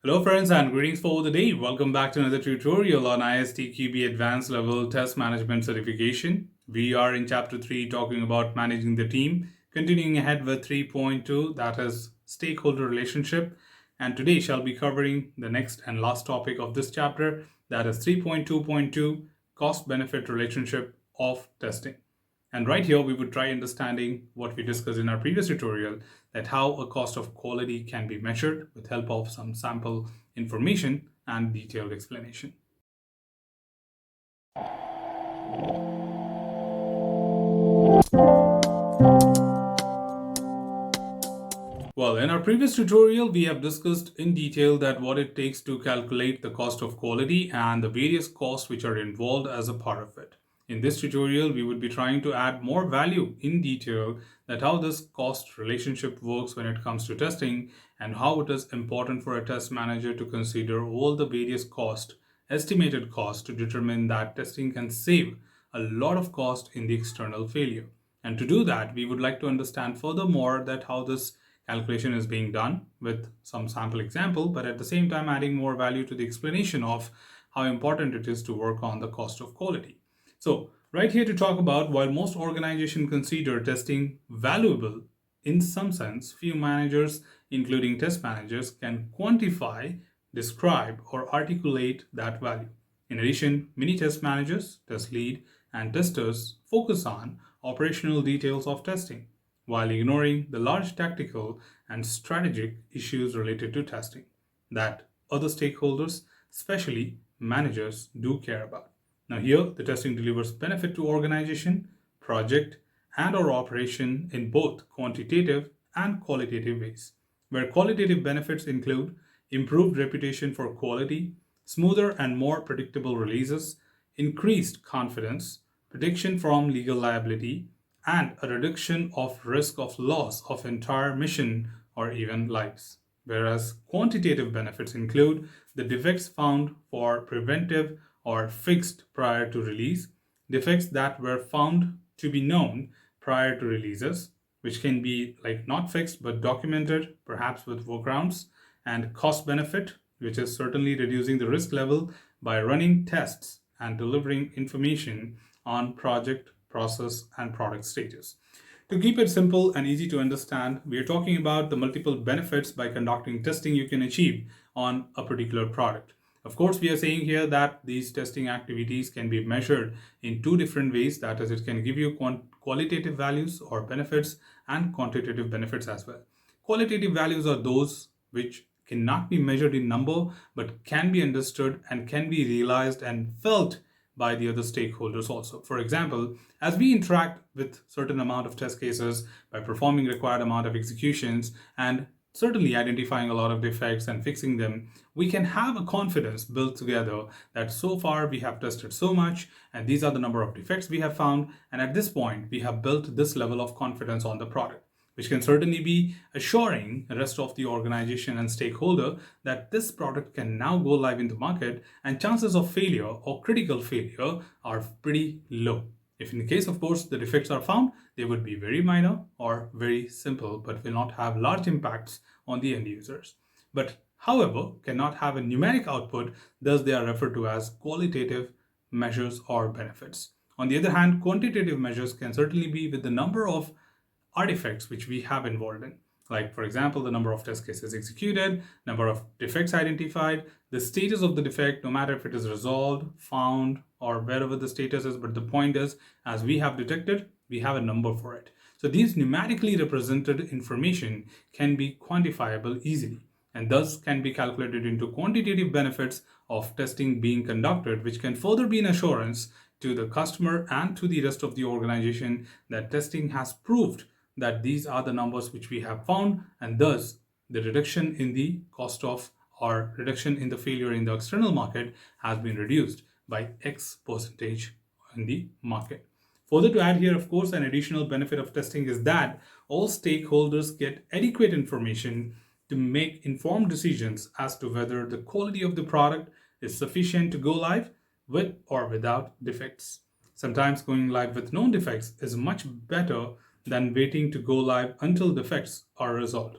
Hello friends and greetings for the day. Welcome back to another tutorial on ISTQB Advanced Level Test Management Certification. We are in Chapter 3 talking about managing the team, continuing ahead with 3.2, that is stakeholder relationship. And today shall be covering the next and last topic of this chapter, that is 3.2.2, cost benefit relationship of testing. And right here, we would try understanding what we discussed in our previous tutorial, that how a cost of quality can be measured with help of some sample information and detailed explanation. Well, in our previous tutorial, we have discussed in detail that what it takes to calculate the cost of quality and the various costs which are involved as a part of it. In this tutorial, we would be trying to add more value in detail that how this cost relationship works when it comes to testing and how it is important for a test manager to consider all the various estimated cost to determine that testing can save a lot of cost in the external failure. And to do that, we would like to understand furthermore that how this calculation is being done with some sample example, but at the same time adding more value to the explanation of how important it is to work on the cost of quality. So right here to talk about, while most organizations consider testing valuable, in some sense, few managers, including test managers, can quantify, describe, or articulate that value. In addition, many test managers, test lead, and testers focus on operational details of testing while ignoring the large tactical and strategic issues related to testing that other stakeholders, especially managers, do care about. Now here, the testing delivers benefit to organization, project, and or operation in both quantitative and qualitative ways, where qualitative benefits include improved reputation for quality, smoother and more predictable releases, increased confidence, protection from legal liability, and a reduction of risk of loss of entire mission or even lives. Whereas quantitative benefits include the defects found for preventive or fixed prior to release, defects that were found to be known prior to releases, which can be like not fixed but documented, perhaps with workarounds, and cost benefit, which is certainly reducing the risk level by running tests and delivering information on project, process, and product stages. To keep it simple and easy to understand, we are talking about the multiple benefits by conducting testing you can achieve on a particular product. Of course, we are saying here that these testing activities can be measured in two different ways. That is, it can give you qualitative values or benefits and quantitative benefits as well. Qualitative values are those which cannot be measured in number but can be understood and can be realized and felt by the other stakeholders also. For example, as we interact with certain amount of test cases by performing required amount of executions and certainly identifying a lot of defects and fixing them, we can have a confidence built together that so far we have tested so much and these are the number of defects we have found, and at this point we have built this level of confidence on the product, which can certainly be assuring the rest of the organization and stakeholder that this product can now go live in the market and chances of failure or critical failure are pretty low. If in the case, of course, the defects are found, they would be very minor or very simple, but will not have large impacts on the end users. But however, cannot have a numeric output, thus they are referred to as qualitative measures or benefits. On the other hand, quantitative measures can certainly be with the number of artifacts which we have involved in. Like, for example, the number of test cases executed, number of defects identified, the status of the defect, no matter if it is resolved, found, or wherever the status is. But the point is, as we have detected, we have a number for it. So these numerically represented information can be quantifiable easily and thus can be calculated into quantitative benefits of testing being conducted, which can further be an assurance to the customer and to the rest of the organization that testing has proved that these are the numbers which we have found, and thus the reduction in the cost of or reduction in the failure in the external market has been reduced by X percentage in the market. Further to add here, of course, an additional benefit of testing is that all stakeholders get adequate information to make informed decisions as to whether the quality of the product is sufficient to go live with or without defects. Sometimes going live with known defects is much better than waiting to go live until defects are resolved.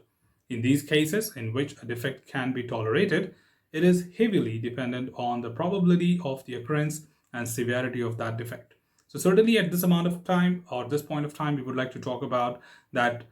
In these cases, in which a defect can be tolerated, it is heavily dependent on the probability of the occurrence and severity of that defect. So certainly at this amount of time or this point of time, we would like to talk about that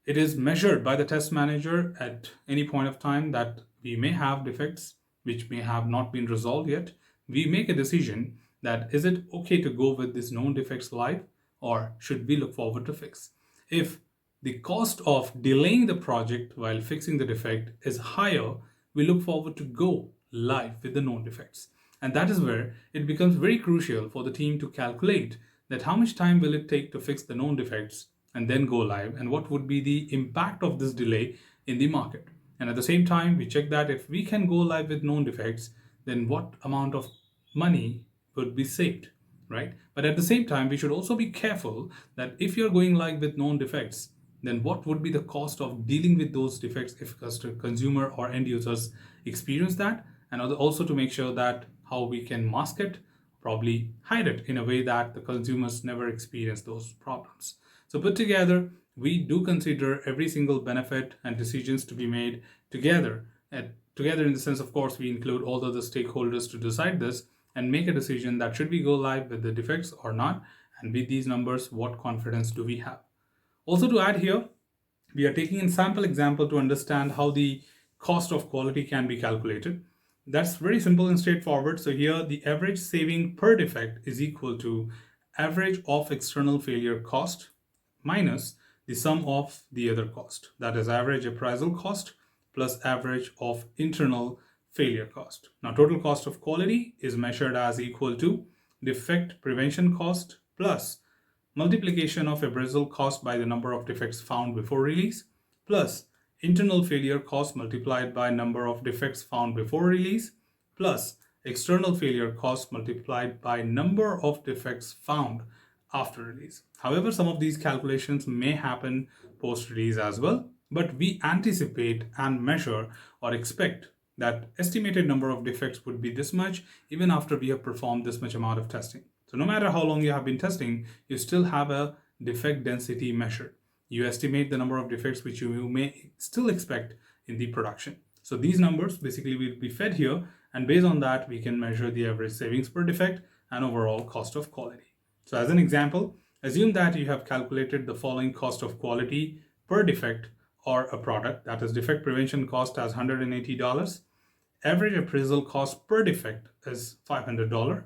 it is measured by the test manager at any point of time that we may have defects which may have not been resolved yet. We make a decision that is it okay to go with these known defects live or should we look forward to fix. If the cost of delaying the project while fixing the defect is higher, we look forward to go live with the known defects. And that is where it becomes very crucial for the team to calculate that how much time will it take to fix the known defects and then go live, and what would be the impact of this delay in the market. And at the same time, we check that if we can go live with known defects, then what amount of money would be saved, right? But at the same time, we should also be careful that if you're going live with known defects, then what would be the cost of dealing with those defects if consumer or end users experience that, and also to make sure that how we can mask it, probably hide it in a way that the consumers never experience those problems. So put together, we do consider every single benefit and decisions to be made together. And together in the sense, of course, we include all the other stakeholders to decide this and make a decision that should we go live with the defects or not, and with these numbers, what confidence do we have. Also to add here, we are taking a sample example to understand how the cost of quality can be calculated. That's very simple and straightforward. So here the average saving per defect is equal to average of external failure cost minus the sum of the other cost. That is average appraisal cost plus average of internal failure cost. Now total cost of quality is measured as equal to defect prevention cost plus multiplication of appraisal cost by the number of defects found before release plus internal failure cost multiplied by number of defects found before release plus external failure cost multiplied by number of defects found after release. However, some of these calculations may happen post-release as well, but we anticipate and measure or expect that estimated number of defects would be this much even after we have performed this much amount of testing. So no matter how long you have been testing, you still have a defect density measured. You estimate the number of defects which you may still expect in the production. So these numbers basically will be fed here, and based on that, we can measure the average savings per defect and overall cost of quality. So as an example, assume that you have calculated the following cost of quality per defect or a product, that is defect prevention cost as $180, average appraisal cost per defect is $500,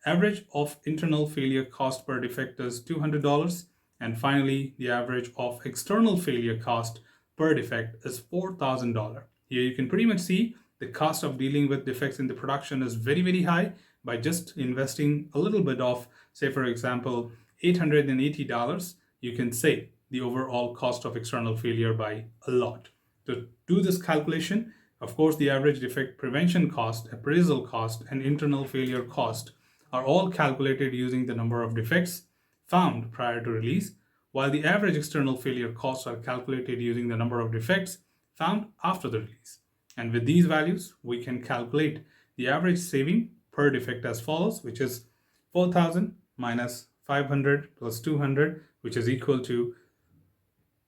average of internal failure cost per defect is $200, and finally the average of external failure cost per defect is $4,000. Here you can pretty much see the cost of dealing with defects in the production is very, very high. By just investing a little bit of, say for example, $880, you can save the overall cost of external failure by a lot. To do this calculation, of course, the average defect prevention cost, appraisal cost, and internal failure cost are all calculated using the number of defects found prior to release, while the average external failure costs are calculated using the number of defects found after the release. And with these values, we can calculate the average saving per defect as follows, which is 4,000 minus 500 plus 200, which is equal to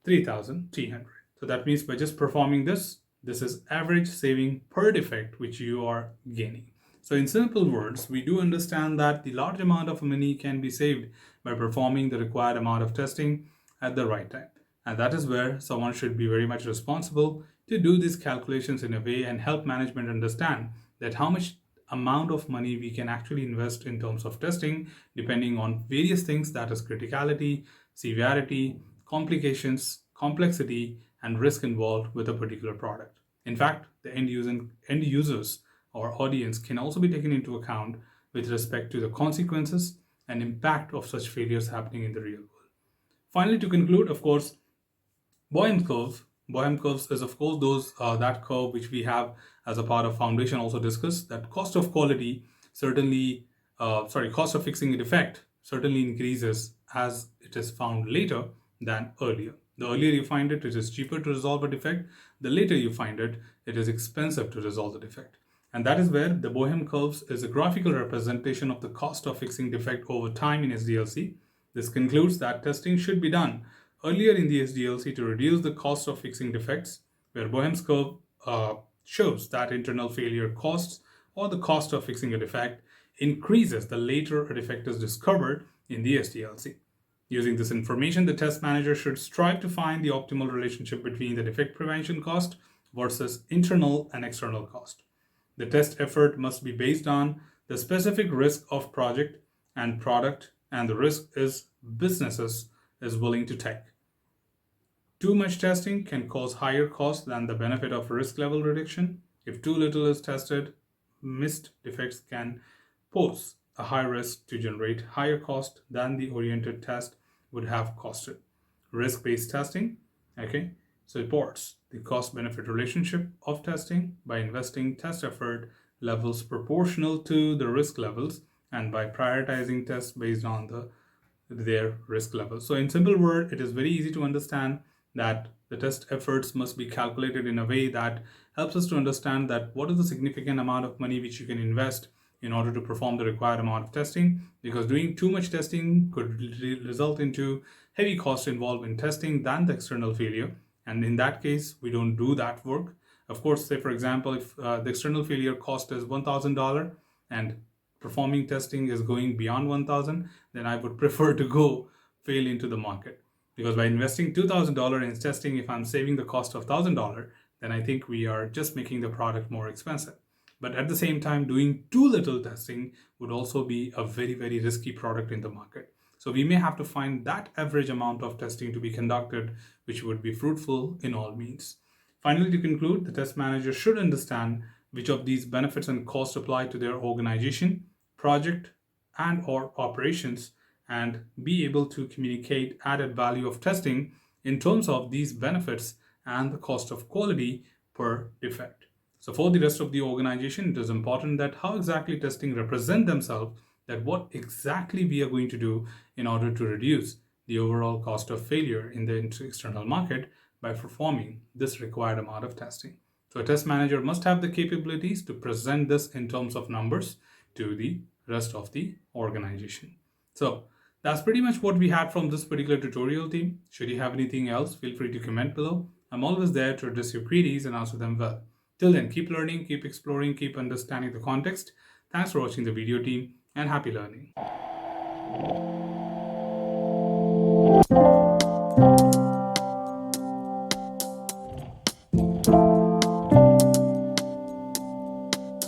3,300. So that means by just performing this is average saving per defect which you are gaining. So in simple words, we do understand that the large amount of money can be saved by performing the required amount of testing at the right time. And that is where someone should be very much responsible to do these calculations in a way and help management understand that how much amount of money we can actually invest in terms of testing, depending on various things, that is criticality, severity, complications, complexity, and risk involved with a particular product. In fact, the end users or audience can also be taken into account with respect to the consequences and impact of such failures happening in the real world. Finally, to conclude, of course, Boehm curves is of course that curve which we have as a part of foundation also discussed, that cost of quality certainly, cost of fixing a defect certainly increases as it is found later than earlier. The earlier you find it, it is cheaper to resolve a defect. The later you find it, it is expensive to resolve the defect. And that is where the Boehm curves is a graphical representation of the cost of fixing defect over time in SDLC. This concludes that testing should be done earlier in the SDLC to reduce the cost of fixing defects, where Boehm's curve shows that internal failure costs, or the cost of fixing a defect, increases the later a defect is discovered in the SDLC. Using this information, the test manager should strive to find the optimal relationship between the defect prevention cost versus internal and external cost. The test effort must be based on the specific risk of project and product and the risk is businesses is willing to take. Too much testing can cause higher costs than the benefit of risk level reduction. If too little is tested, missed defects can pose a high risk to generate higher cost than the oriented test would have costed. Risk-based testing, okay, supports the cost-benefit relationship of testing by investing test effort levels proportional to the risk levels and by prioritizing tests based on their risk level. So in simple word, it is very easy to understand that the test efforts must be calculated in a way that helps us to understand that what is the significant amount of money which you can invest in order to perform the required amount of testing, because doing too much testing could result into heavy costs involved in testing than the external failure, and in that case we don't do that work. Of course, say for example, if the external failure cost is $1,000 and performing testing is going beyond 1,000, then I would prefer to go fail into the market, because by investing $2,000 in testing, if I'm saving the cost of $1,000, then I think we are just making the product more expensive. But at the same time, doing too little testing would also be a very, very risky product in the market. So we may have to find that average amount of testing to be conducted, which would be fruitful in all means. Finally, to conclude, the test manager should understand which of these benefits and costs apply to their organization, project, and or operations, and be able to communicate added value of testing in terms of these benefits and the cost of quality per defect. So for the rest of the organization, it is important that how exactly testing represent themselves, that what exactly we are going to do in order to reduce the overall cost of failure in the external market by performing this required amount of testing. So a test manager must have the capabilities to present this in terms of numbers to the rest of the organization. So that's pretty much what we had from this particular tutorial, team. Should you have anything else, feel free to comment below. I'm always there to address your queries and answer them well. Till then, keep learning, keep exploring, keep understanding the context. Thanks for watching the video, team, and happy learning.